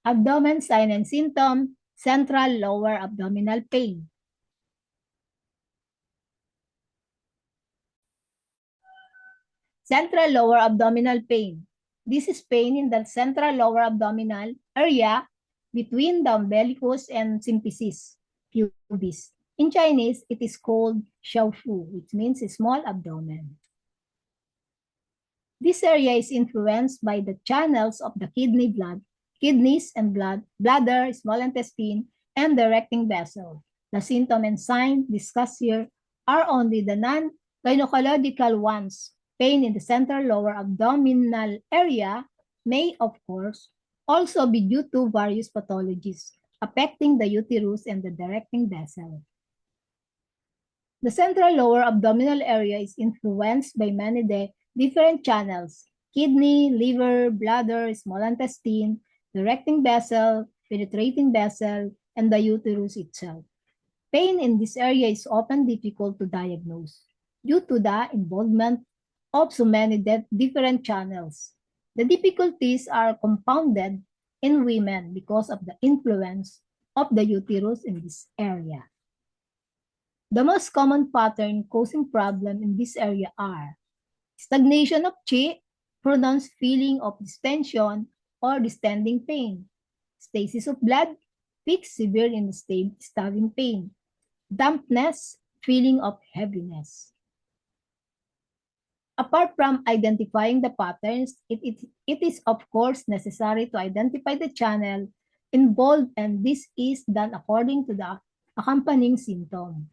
Abdomen sign and symptom, central lower abdominal pain. Central lower abdominal pain. This is pain in the central lower abdominal area between the umbilicus and symphysis, pubis. In Chinese, it is called xiaofu, which means a small abdomen. This area is influenced by the channels of the kidneys and bladder, small intestine, and directing vessel. The symptom and sign discussed here are only the non-gynecological ones. Pain in the central lower abdominal area may, of course, also be due to various pathologies affecting the uterus and the directing vessel. The central lower abdominal area is influenced by many different channels: kidney, liver, bladder, small intestine, directing vessel, penetrating vessel, and the uterus itself. Pain in this area is often difficult to diagnose due to the involvement of so many different channels. The difficulties are compounded in women because of the influence of the uterus in this area. The most common pattern causing problem in this area are stagnation of qi, pronounced feeling of distension or distending pain, stasis of blood, fixed severe in stabbing pain, dampness, feeling of heaviness. Apart from identifying the patterns, it is of course necessary to identify the channel involved, and this is done according to the accompanying symptom.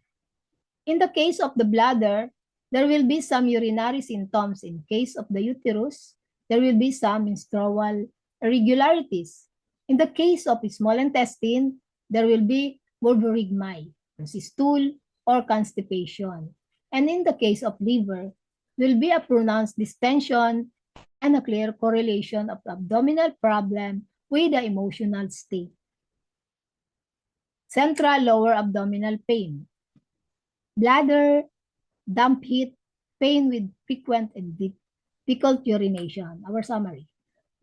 In the case of the bladder, there will be some urinary symptoms. In case of the uterus, there will be some menstrual irregularities. In the case of the small intestine, there will be borborygmi, stool, or constipation. And in the case of liver, will be a pronounced distension and a clear correlation of abdominal problem with the emotional state. Central lower abdominal pain. Bladder, damp heat, pain with frequent and difficult urination. Our summary: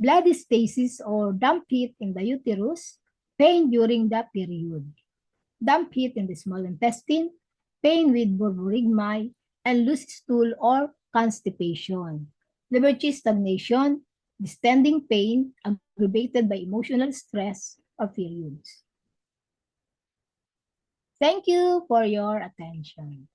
blood stasis or damp heat in the uterus, pain during the period. Damp heat in the small intestine, pain with borborygmi, and loose stool or constipation. Liver stagnation, distending pain aggravated by emotional stress or periods. Thank you for your attention.